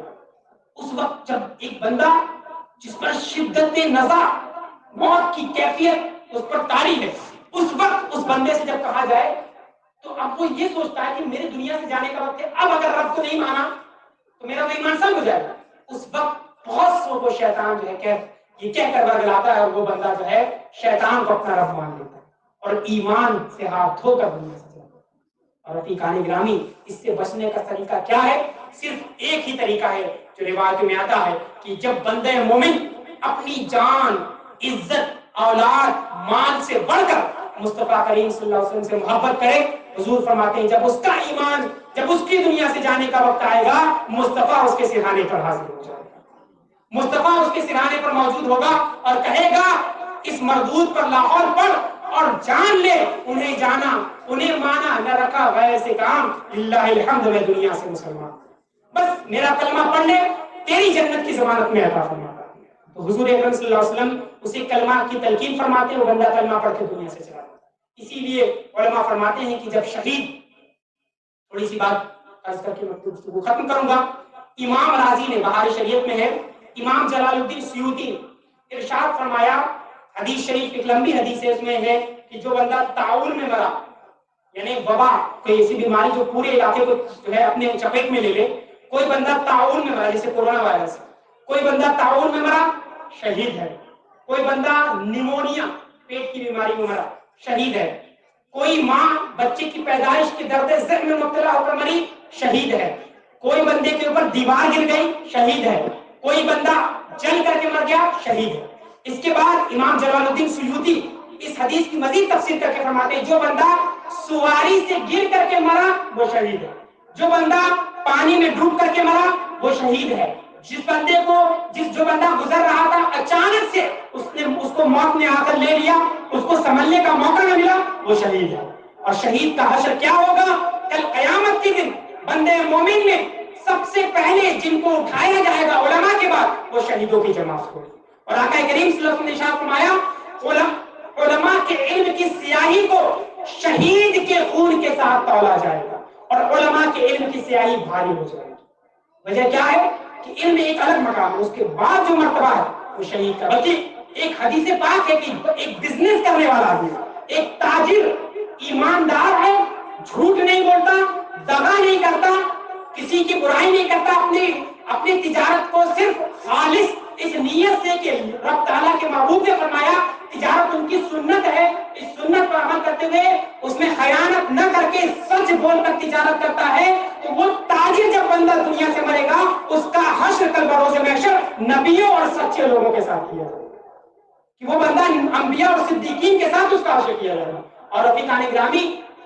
اس وقت جب ایک بندہ جس پر شدت نزع، موت کی کیفیت اس پر طاری ہے، اس وقت اس بندے سے جب کہا جائے تو اب وہ یہ سوچتا ہے کہ میرے دنیا سے جانے کا وقت ہے، اب اگر رب کو نہیں مانا تو میرا تو ایمان سلب ہو جائے گا۔ اس وقت بہت سو کو شیطان جو ہے یہ کہہ کر ورگلاتا ہے، اور وہ بندہ جو ہے شیطان کو اپنا رب مان لیتا ہے اور ایمان سے ہاتھ دھو کر دنیا سے چلا جاتا ہے۔ اور رفیقان گرامی اس سے بچنے کا طریقہ کیا ہے؟ صرف ایک ہی طریقہ ہے جو روایت میں آتا ہے کہ جب بندہ مومن اپنی جان، عزت، اولاد، مال سے بڑھ کر مصطفیٰ کریم صلی اللہ علیہ وسلم سے محبت کرے، حضور فرماتے ہیں جب اس کا ایمان، جب اس کی دنیا سے جانے کا وقت آئے گا، مصطفیٰ اس کے سرہانے پر حاضر ہو جائے گا، مصطفیٰ اس کے سرہانے پر موجود ہوگا اور کہے گا اس مردود پر لاہور پڑھ اور جان لے، انہیں جانا، انہیں مانا، نہ رکھا غیر سے کام، للہ الحمد، میں دنیا سے مسلمان، بس میرا کلمہ پڑھ لے، تیری جنت کی ضمانت میں عطا فرما۔ تو حضور اکرم صلی اللہ علیہ وسلم اسی کلمہ کی تلقین فرماتے ہیں، وہ بندہ کلمہ پڑھ کے دنیا سے چلا جاتا ہے۔ اسی لیے علماء فرماتے ہیں کہ جب شہید، تھوڑی سی بات عرض کر کے میں گفتگو ختم کروں گا، امام راضی نے، بہار شریعت میں ہے، امام جلال الدین سیوطی نے ارشاد فرمایا، حدیث شریف ایک لمبی حدیث ہے، اس میں ہے کہ جو بندہ طاعون میں مرا، یعنی وبا، کوئی ایسی بیماری جو پورے علاقے کو جو ہے اپنے چپیٹ میں لے لے، کوئی بندہ طاعون میں مرا، جیسے کورونا وائرس، کوئی بندہ طاعون میں مرا، شہید ہے، کوئی بندہ نیمونیا، پیٹ کی بیماری میں مرا، شہید ہے، کوئی ماں بچے کی پیدائش کے درد ذہن میں مبتلا ہو کر مری، شہید ہے، کوئی بندے کے اوپر دیوار گر گئی، شہید ہے، کوئی بندہ جل کر کے مر گیا، شہید ہے۔ اس کے بعد امام جلال الدین سیوطی اس حدیث کی مزید تفسیر کر کے فرماتے ہیں جو بندہ سواری سے گر کر کے مرا وہ شہید ہے، جو بندہ پانی میں ڈوب کر کے مرا وہ شہید ہے، جو بندہ گزر رہا تھا اچانک سے اس کو موت نے آ کر لے لیا، اس کو سنبھلنے کا موقع نہ ملا، وہ شہید ہے۔ اور شہید کا حشر کیا ہوگا؟ کل قیامت کے دن بندے مومن میں سب سے پہلے جن کو اٹھایا جائے گا علماء کے بعد، وہ شہیدوں کی جماعت ہوگی۔ اور آقا کریم صلی اللہ علیہ وسلم نے ارشاد فرمایا علماء کے علم کی سیاہی کو شہید کے خون کے ساتھ تولا جائے گا، اور علماء کے علم کی سیاہی بھاری ہو جائے گی۔ وجہ کیا ہے کہ علم ایک الگ مقام ہے، اس کے بعد جو مرتبہ ہے وہ شہید کا۔ بلکہ ایک حدیث پاک ہے کہ ایک بزنس کرنے والا آدمی، ایک تاجر ایماندار ہے، جھوٹ نہیں بولتا، دغا نہیں کرتا، کسی کی برائی نہیں کرتا، اپنی تجارت کو صرف خالص اس نیت سے کہ رب تعالیٰ کے محبوب نے فرمایا تجارت ان کی سنت ہے، اس سنت پر عمل کرتے ہوئے اس میں خیانت نہ کر کے سچ بول کر تجارت کرتا ہے، تو وہ تاجر جب بندہ دنیا سے مرے گا اس کا حشر کل بروز محشر نبیوں اور سچے لوگوں کے ساتھ کیا جائے گا، کہ وہ بندہ انبیاء اور صدیقین کے ساتھ اس کا حشر کیا جائے گا۔ اور رفیقان گرامی،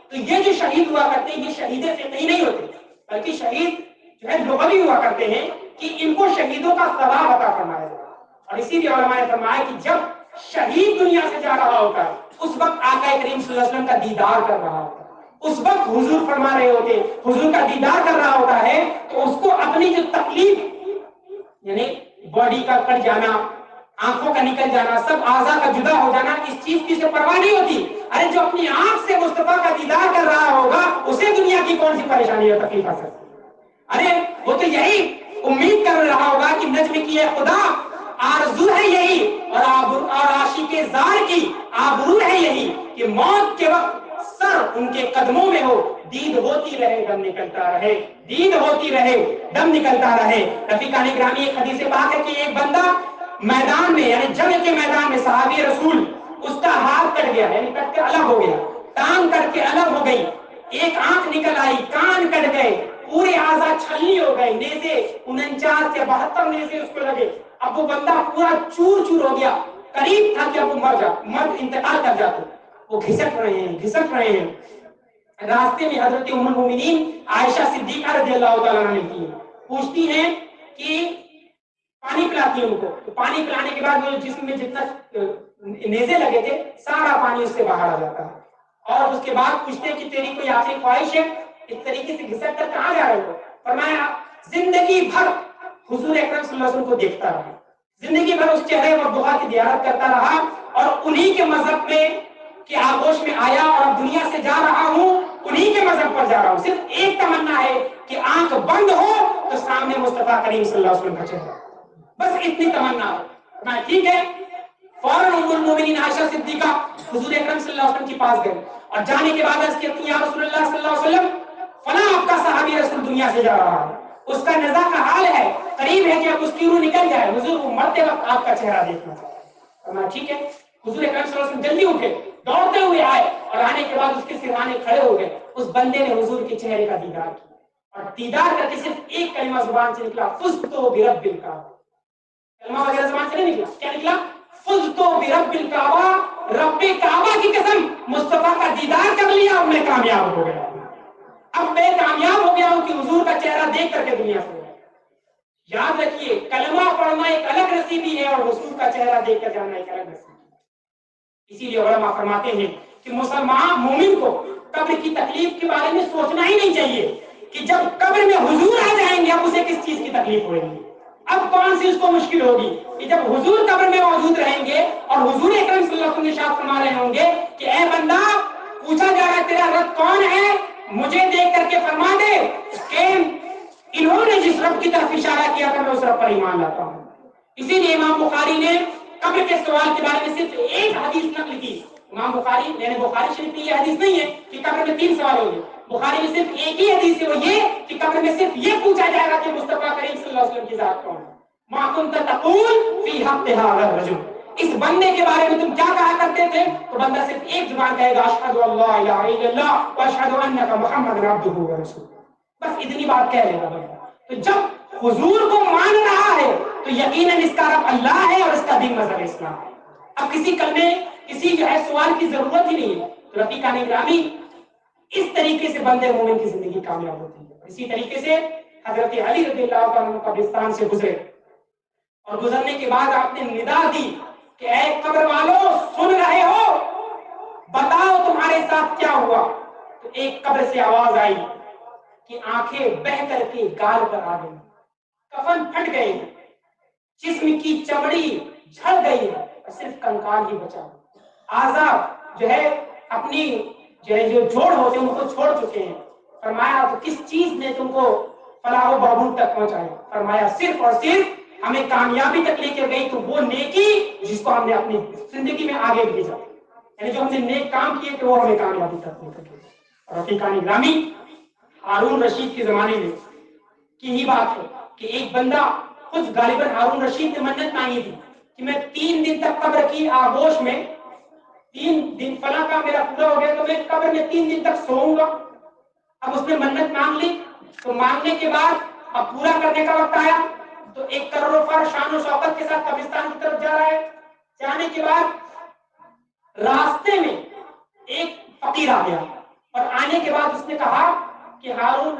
تو یہ جو شہید ہوا کرتے ہیں یہ شہید فقہی نہیں ہوتے، بلکہ شہید جو ہے لغوی ہوا کرتے ہیں کہ ان کو شہیدوں کا ثواب عطا فرمایا جائے۔ اور اسی لیے علماء نے فرمایا کہ جب شہید دنیا سے جا رہا ہوتا ہے اس وقت آقا کریم صلی اللہ علیہ وسلم کا دیدار کر رہا ہوتا ہے، اس وقت حضور فرما رہے ہوتے، حضور کا دیدار کر رہا ہوتا ہے، تو اس کو اپنی جو تکلیف، یعنی باڈی کا کٹ جانا، آنکھوں کا نکل جانا، سب اعضاء کا جدا ہو جانا، اس چیز کی اسے پرواہ نہیں ہوتی۔ ارے جو اپنی آنکھ سے مصطفیٰ کا دیدار کر رہا ہوگا اسے دنیا کی کون سی پریشانی اور تکلیف آ سکتی ہے؟ ارے وہ تو یہی امید کر رہا ہوگا کہ نجم کی ہے خدا، آرزو ہے یہی، اور عاشق زار کی آبرو ہے یہی کہ موت کے وقت سر ان کے قدموں میں ہو، دید ہوتی رہے دم نکلتا رہے، دید ہوتی رہے دم نکلتا رہے۔ رفیقان گرامی، ایک حدیث پاک ہے کہ ایک بندہ میدان میں، یعنی جنگ کے میدان میں، صحابی رسول، اس کا ہاتھ کٹ گیا، یعنی کٹ کے الگ ہو گیا، ٹانگ کٹ کے الگ ہو گئی، ایک آنکھ نکل آئی، کان کٹ گئے، پورے اعضاء چھلنی ہو گئے، نیزے 49 سے 72 نیزے اس کو لگے، اب وہ بندہ پورا چور چور ہو گیا، قریب تھا کہ اب وہ مر انتقال کر جاتے، وہ گھسٹ رہے ہیں۔ راستے میں حضرت ام المومنین عائشہ صدیقہ رضی اللہ تعالیٰ عنہ ملتی ہیں، پوچھتی ہیں کہ پانی پلاتی ہیں ان کو، تو پانی پلانے کے بعد وہ جسم میں جتنا نیزے لگے تھے سارا پانی اس سے باہر آ جاتا ہے، اور اس کے بعد پوچھتے ہیں کہ تیری کوئی آخری خواہش ہے؟ اس طریقے سے گھسٹ کر کہاں جا رہے ہو؟ فرمایا زندگی بھر حضور اکرم صلی اللہ علیہ وسلم کو دیکھتا رہا، زندگی بھر اس چہرے اور دعا کی زیارت کرتا رہا، اور انہی کے مذہب میں کہ آغوش میں آیا اور اب دنیا سے جا رہا ہوں، انہی کے مذہب پر جا رہا ہوں، صرف ایک تمنا ہے کہ آنکھ بند ہو تو سامنے مصطفیٰ کریم صلی اللہ علیہ وسلم کا چہرہ، بس اتنی تمنا ہے۔ میں ٹھیک ہے، فوراً ام المومنین عائشہ صدیقہ حضور اکرم صلی اللہ علیہ وسلم کے پاس گئے اور جانے کے بعد عرض کہتی ہیں یا رسول اللہ صلی اللہ علیہ وسلم فلاں آپ کا صحابی رسول دنیا سے جا رہا ہے، اس کا نزا کا حال ہے، قریب ہے کہ اب اس کی روح نکل جائے، حضور وہ مرتے وقت آپ کا چہرہ دیکھنا چاہتا ہے۔ ٹھیک ہے، حضور اکرم صلی اللہ علیہ وسلم جلدی اٹھے، دوڑتے ہوئے آئے اور آنے کے بعد اس کے سرہانے کھڑے ہو گئے. اس بندے نے حضور کے چہرے کا دیدار کیا اور دیدار کر کے صرف ایک کلمہ زبان سے نکلا، فزت برب الکعبہ. کلمہ وغیرہ زبان سے نہیں نکلا، کیا نکلا؟ فزت برب الکعبہ، رب کعبہ کی قسم مصطفیٰ کا دیدار کر لیا اور میں کامیاب ہو گیا. اب میں کامیاب ہو گیا ہوں کہ حضور کا چہرہ دیکھ کر کے دنیا سے. یاد رکھیے کلمہ پڑھنا ایک الگ نصیبی ہے اور حضور کا چہرہ دیکھ کر جانا ایک الگ نصیبی ہے. اسی لیے علماء فرماتے ہیں کہ مسلمان مومن کو قبر کی تکلیف کے بارے میں سوچنا ہی نہیں چاہیے کہ جب قبر میں حضور آ جائیں گے اب اسے کس چیز کی تکلیف ہوئے گی، اب کون سی اس کو مشکل ہوگی. کہ جب حضور قبر میں موجود رہیں گے اور حضور اکرم صلی اللہ علیہ وسلم ارشاد فرما رہے ہوں گے کہ اے بندہ پوچھا جا رہا ہے تیرا رب کون ہے، مجھے دیکھ کر کے فرما دے کہ انہوں نے جس رب کی طرف اشارہ کیا تھا میں اس رب پر ایمان لاتا ہوں. اسی لیے امام بخاری نے قبر کے سوال کے بارے میں صرف ایک حدیث نقل کی. امام بخاری یعنی بخاری شریف میں یہ حدیث نہیں ہے کہ قبر میں 3 سوال ہوں گے، بخاری میں صرف ایک ہی حدیث ہے، وہ یہ کہ قبر میں صرف یہ پوچھا جائے گا کہ مصطفیٰ کریم صلی اللہ علیہ وسلم کی ذات کون ہے. ما كنت تقول في حق هذا الرجل، اس بندے کے بارے میں تم کیا کہا کرتے تھے؟ تو بندہ صرف ایک زبان کہے گا اشہد ان لا الہ الا اللہ واشہد انک محمد عبدہ ورسولہ، بس اتنی بات کہہ لے گا بندہ. تو جب حضور کو مان رہا ہے تو یقیناً اس کا رب اللہ ہے اور اس کا دین مذہب اسلام ہے. اب کسی کلمے کسی جو ہے سوال کی ضرورت ہی نہیں ہے. تو رفیقان گرامی اس طریقے سے بندے مومن کی زندگی کامیاب ہوتی ہے. اسی طریقے سے حضرت علی رضی اللہ عنہ قبرستان سے گزرے اور گزرنے کے بعد آپ نے ندا دی کہ اے قبر والو سن رہے ہو، بتاؤ تمہارے ساتھ کیا ہوا. تو ایک قبر سے آواز آئی کہ آنکھیں بہ کر کے گال پر آ گئی، کفن پھٹ گئے، جسم کی چمڑی جھڑ گئی اور صرف کنکال ہی بچا. اعضاء جو ہے اپنی جو جوڑ ہوتے ہیں ان کو چھوڑ چکے ہیں. فرمایا تو کس چیز نے تم کو فلاح و بہبود تک پہنچایا؟ فرمایا صرف اور صرف ہمیں کامیابی تک لے کے گئی تو وہ نیکی جس کو ہم نے اپنی زندگی میں آگے بھیجا، یعنی جو ہم نے نیک کام کیے کہ وہ ہمیں کامیابی تک لے کے گئے. اور رفیقان گرامی ہارون رشید کے زمانے میں کی ہی بات ہے کہ ایک بندہ خود غالباً ہارون رشید نے منت مانگی تھی کہ میں 3 دن تک قبر کی آغوش میں 3 دن فلاں کا میرا پورا ہو گیا تو میں قبر میں 3 دن تک سوؤں گا. اب اس نے منت مانگ لی تو مانگنے کے بعد اب پورا کرنے کا وقت آیا تو 1 کروڑ فر شان و شوکت کے ساتھ قبرستان کی طرف جا رہا ہے. جانے کے بعد راستے میں ایک فقیر آ گیا اور آنے کے بعد اس نے کہا کہ ہارون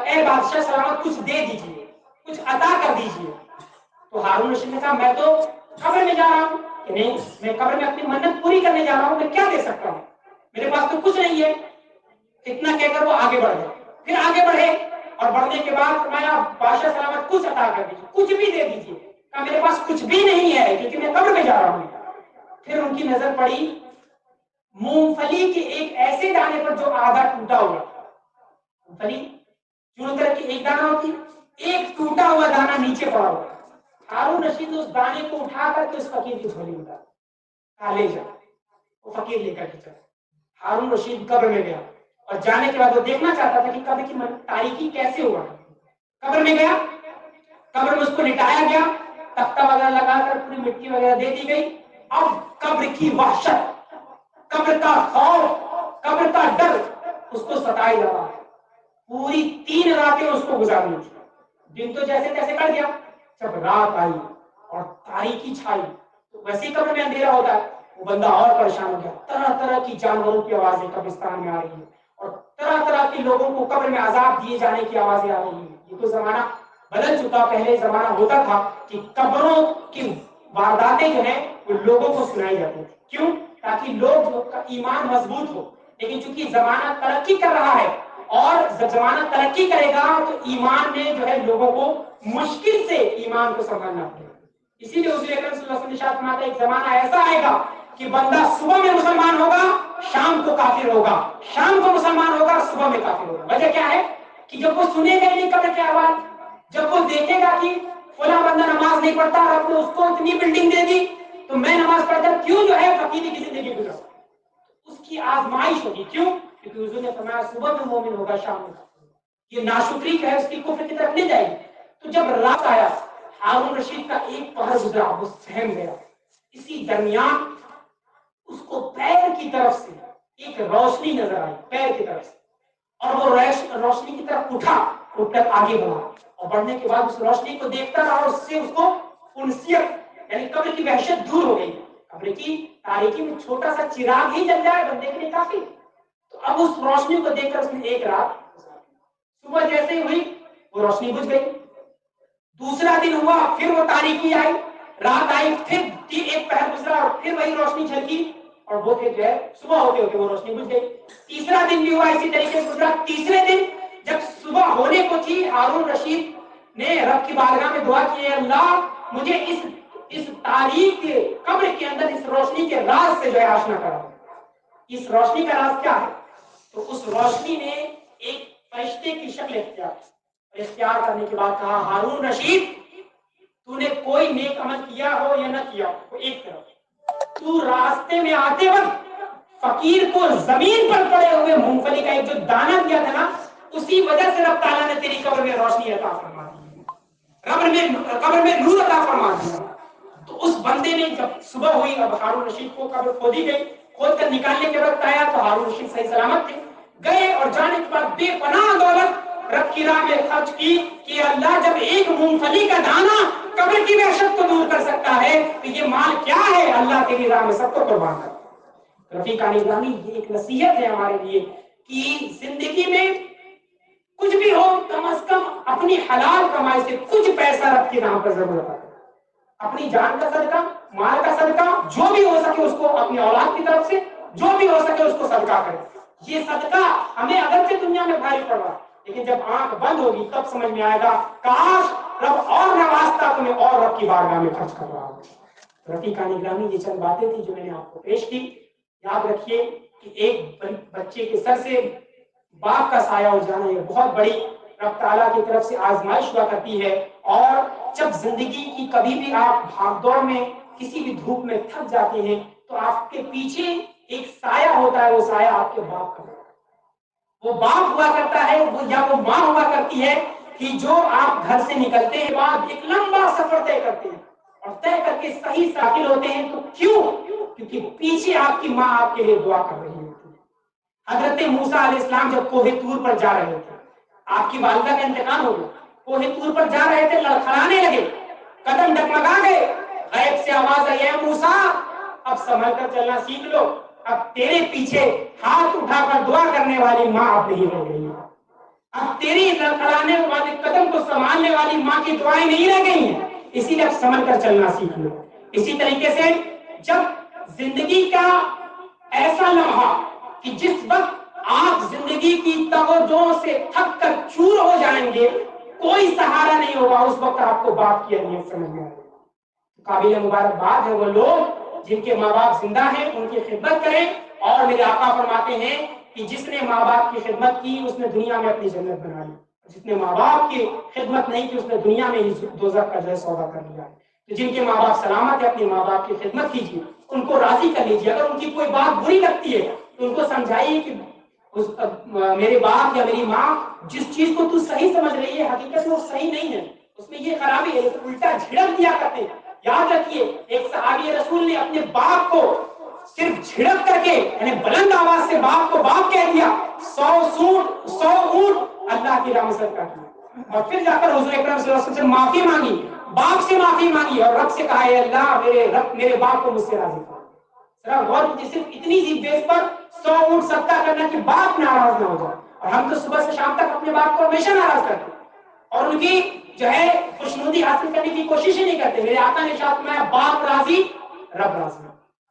اے بادشاہ سلامت کچھ دے دیجیے، کچھ عطا کر دیجیے. تو ہارون رشید نے کہا میں تو قبر میں جا رہا ہوں کہ نہیں، میں قبر میں اپنی منت پوری کرنے جا رہا ہوں، میں کیا دے سکتا ہوں، میرے پاس تو کچھ نہیں ہے. اتنا کہہ کر وہ آگے بڑھ گئے. پھر آگے بڑھے اور بڑھنے کے بعد فرمایا بادشاہ سلامت کچھ عطا کر دیجیے، کچھ بھی دے دیجیے. کہا میرے پاس کچھ بھی نہیں ہے کیونکہ میں قبر میں جا رہا ہوں. پھر ان کی نظر پڑی مونگ پھلی کے ایک ایسے دانے پر جو آدھا ٹوٹا ہوا. مونگ پھلی چون طرح کی ایک دانہ ہوتی، ایک ٹوٹا ہوا دانہ نیچے پڑا ہوا. ہارون رشید نے اس دانے کو اٹھا کر کے اس فقیر کی جھولی میں ڈالا. کہا لے جا. وہ فقیر لے کر کے چلا. ہارون رشید قبر میں گیا اور جانے کے بعد وہ دیکھنا چاہتا تھا کہ قبر کی تاریکی کیسے ہوا. قبر میں گیا، قبر میں اس کو لٹایا گیا، تختہ وغیرہ لگا کر پوری مٹی وغیرہ دے دی گئی. اب قبر کی وحشت، قبر کا خوف، قبر کا ڈر اس کو ستائے جا رہا ہے. پوری 3 راتیں اس کو گزارنی تھی. دن تو جیسے تیسے کٹ گیا، جب رات آئی اور تاریکی چھائی تو ویسے ہی قبر میں اندھیرا ہوتا ہے. وہ بندہ اور پریشان ہو گیا. طرح طرح کی جانوروں کی آوازیں قبرستان میں آ رہی ہیں اور طرح طرح کے لوگوں کو قبر میں عذاب دیے جانے کی آوازیں آ رہی ہیں. یہ تو زمانہ بدل چکا. پہلے زمانہ ہوتا تھا کہ قبروں کی وارداتیں جو ہیں وہ لوگوں کو سنائی جاتی تھی. کیوں؟ تاکہ لوگ کا ایمان مضبوط ہو. لیکن چونکہ زمانہ ترقی کر رہا ہے اور جب زمانہ ترقی کرے گا تو ایمان میں جو ہے لوگوں کو مشکل سے ایمان کو سنبھالنا پڑے گا. اسی لیے حضور اکرم صلی اللہ علیہ وسلم نے ارشاد فرمایا ایک زمانہ ایسا آئے گا کہ بندہ صبح میں مسلمان ہوگا، شام کو کافر ہوگا، شام کو مسلمان ہوگا، صبح میں کافر ہوگا. وجہ کیا ہے کہ جب وہ سنے گا نہیں قبر کی آواز، جب وہ دیکھے گا کہ فلاں بندہ نماز نہیں پڑھتا، رب نے اس کو اتنی بلڈنگ دے دی تو میں نماز پڑھ کر کیوں جو ہے فقیری کی زندگی گزاروں. اس کی آزمائش ہوگی. کیوں؟ کیونکہ حضور نے فرمایا صبح میں مومن ہوگا، شام میں کافر ہوگا. یہ ناشکری ہے اس کی کفر کی طرف نہیں جائے گی. تو جب رات آیا ہارون رشید کا ایک پہر گزرا، وہ سہم گیا. اسی درمیان اس کو پیر کی طرف سے ایک روشنی نظر آئی، پیر کی طرف سے، اور وہ روشنی کی طرف اٹھا، اٹھ کر آگے بڑھا، اور بڑھنے کے بعد اس روشنی کو دیکھتا رہا، اور اس سے اس کو انسیت یعنی قبر کی وحشت دور ہو گئی۔ قبر کی تاریکی میں چھوٹا سا چراغ ہی جل جائے بندے کے لیے کافی۔ تو اب اس روشنی کو دیکھ کر اس نے ایک رات، صبح جیسے ہی ہوئی وہ روشنی بجھ گئی، دوسرا دن ہوا پھر وہ تاریکی آئی، رات آئی، پھر ایک پہر گزرا اور پھر وہی روشنی جھلکی، اور وہ پھر جو ہے صبح ہوتے ہوتے وہ روشنی بجھ گئی۔ تیسرا دن بھی ہوا اسی طریقے سے گزرا۔ تیسرے دن جب صبح ہونے کو تھی، ہارون رشید نے رب کی بارگاہ میں دعا کی، اے اللہ مجھے اس تاریخ کے قبر کے اندر اس روشنی کے راز سے جو ہے آشنا کرا۔ اس روشنی کا راز کیا ہے؟ تو اس روشنی نے ایک فرشتے کی شکل اختیار کرنے کے بعد کہا، ہارون رشید تو نے کوئی نیک عمل کیا ہو یا نہ کیا ہو، ایک طرف تو راستے میں آتے وقت فقیر کو زمین پر پڑے ہوئے مونگ پھلی کا ایک جو دانہ دیا تھا نا، اسی وجہ سے رب تعالیٰ نے تیری قبر میں روشنی عطا فرما دی، قبر میں نور عطا فرما دیا۔ تو اس بندے نے جب صبح ہوئی، اب ہارون رشید کو قبر کھودی گئی، کھود کر نکالنے کے وقت آیا تو ہارون رشید صحیح سلامت تھے، گئے اور جانے کے بعد بے پناہ دولت رب کی راہ میں خرچ کی کہ اللہ جب ایک مونگ پھلی کا دانہ قبر کی وحشت کو دور کر سکتا ہے تو یہ مال کیا ہے، اللہ تیری راہ میں سب کو قربان کر۔ رفیقان گرامی، یہ ایک نصیحت ہے ہمارے لیے کہ زندگی میں کچھ بھی ہو کم از کم اپنی حلال کمائی سے کچھ پیسہ رب کی راہ پر ضرور رکھا کرے، اپنی جان کا صدقہ، مال کا صدقہ، جو بھی ہو سکے اس کو اپنی اولاد کی طرف سے جو بھی ہو سکے اس کو صدقہ کرے۔ یہ صدقہ ہمیں اگرچہ دنیا میں بھاری پڑ رہا، لیکن جب آنکھ بند ہوگی تب سمجھ میں آئے گا کاش رب اور نوازتا تمہیں اور رب کی بارگاہ میں خرچ کر رہا ہوں۔ رفیقان گرامی، یہ چند باتیں تھی جو میں نے آپ کو پیش کی۔ یاد رکھیے کہ ایک بچے کے سر سے باپ کا سایہ ہو جانا یہ بہت بڑی رب تعالیٰ کی طرف سے آزمائش ہوا کرتی ہے، اور جب زندگی کی کبھی بھی آپ بھاگ دوڑ میں کسی بھی دھوپ میں تھک جاتے ہیں تو آپ کے پیچھے ایک سایہ ہوتا ہے، وہ سایہ آپ کے باپ کا، وہ باپ ہوا کرتا ہے یا وہ ماں ہوا کرتی ہے کہ جو آپ گھر سے نکلتے ہیں بعد ایک لمبا سفر طے کرتے ہیں اور طے کر کے صحیح ساکل ہوتے ہیں، تو کیوں؟ کیونکہ پیچھے آپ کی ماں آپ کے لیے دعا کر رہی ہوتی ہے۔ حضرت موسیٰ علیہ السلام جب کوہ طور پر جا رہے تھے، آپ کی والدہ کا انتقال ہو گیا، کوہ طور پر جا رہے تھے، لڑکھڑانے لگے، قدم ڈگمگا گئے، غیب سے آواز آئی، اے موسیٰ اب سنبھل کر چلنا سیکھ لو، اب تیرے پیچھے ہاتھ اٹھا کر دعا کرنے والی ماں اب نہیں رہ گئی ہے، اب تیری لڑکھڑانے والے قدم کو سنبھالنے والی ماں کی دعائیں نہیں رہ گئی ہیں، اسی لیے اب سنبھل کر چلنا سیکھ لو۔ اسی طریقے سے جب زندگی کا ایسا لمحہ کہ جس وقت آپ زندگی کی توجہ سے تھک کر چور ہو جائیں گے، کوئی سہارا نہیں ہوگا، اس وقت آپ کو باپ کی اہمیت سمجھ میں آئے گی۔ قابل مبارکباد ہے وہ لوگ جن کے ماں باپ زندہ ہیں، ان کی خدمت کریں، اور میرے آقا فرماتے ہیں کہ جس نے ماں باپ کی خدمت کی اس نے دنیا میں اپنی جنت بنا لی، جس نے ماں باپ کی خدمت نہیں کی اس نے دنیا میں ہی دوزخ کا جو ہے سودا کر لیا ہے۔ تو جن کے ماں باپ سلامت ہے اپنے ماں باپ کی خدمت کیجیے، ان کو راضی کر لیجیے، اگر ان کی کوئی بات بری لگتی ہے تو ان کو سمجھائیے کہ میرے باپ یا میری ماں جس چیز کو تو صحیح سمجھ رہی ہے حقیقت میں وہ صحیح نہیں ہے، اس میں یہ خرابی ہے، الٹا جھڑک دیا کرتے ہیں۔ یاد رکھیے ایک صحابی رسول نے اپنے باپ کو صرف جھڑک کر کے یعنی بلند آواز سے باپ کو باپ کہہ دیا، 100 اونٹ اللہ کی راہ میں صدقہ کیا، اور پھر جا کر حضور اکرم صلی اللہ علیہ وسلم سے معافی مانگی، باپ سے معافی مانگی، اور رب سے کہا اے اللہ میرے باپ کو مجھ سے راضی کر۔ ذرا غور کیجیے، صرف اتنی سی بیس پر 100 اونٹ صدقہ کرنا کہ باپ ناراض نہ ہو جائے، اور ہم تو صبح سے شام تک اپنے باپ کو ہمیشہ ناراض کرتے ہیں اور ان کی جو ہے خوشنودی حاصل کرنے کی کوشش ہی نہیں کرتے۔ میرے آقا نے ارشاد فرمایا باپ راضی رب راضی،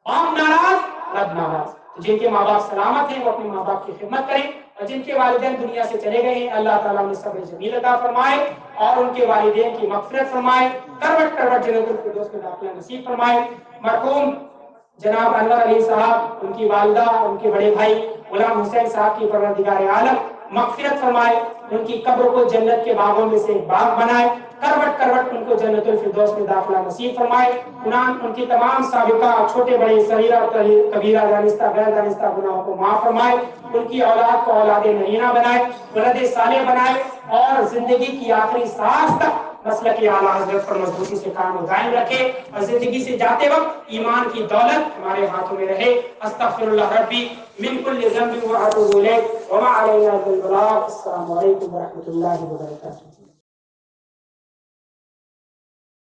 باپ ناراض رب ناراض۔ جن کے ماں باپ سلامت ہیں وہ اپنے ماں باپ کی خدمت کریں، اور جن کے والدین دنیا سے چلے گئے ہیں اللہ تعالیٰ انہیں صبر جمیل عطا فرمائے اور ان کے والدین کی مغفرت فرمائے، کروٹ کروٹ جنت الفردوس میں داخلہ نصیب فرمائے۔ مرحوم جناب انور علی صاحب، ان کی والدہ، ان کے بڑے بھائی غلام حسین صاحب کی پروردگار عالم مغفرت فرمائے، ان کی قبر کو جنت کے باغوں میں سے ایک باغ بنائے، کروٹ کروٹ ان کو جنت الفردوس میں داخلہ نصیب فرمائے۔ ان کی تمام سابقہ چھوٹے بڑے صغیرہ کبیرہ دانستہ غیر دانستہ گناہوں کو معاف فرمائے، ان کی اولاد کو اولاد نرینہ بنائے، ولد صالح بنائے، اور زندگی کی آخری سانس تک مسلک اعلیٰ حضرت پر مضبوطی سے قائم و دائم رکھے اور زندگی سے جاتے وقت ایمان کی دولت ہمارے ہاتھوں میں رہے۔ استغفر اللہ ربی من کل ذنب واتوب الیہ وما علینا الا البلاغ۔ السلام علیکم ورحمۃ اللہ وبرکاتہ۔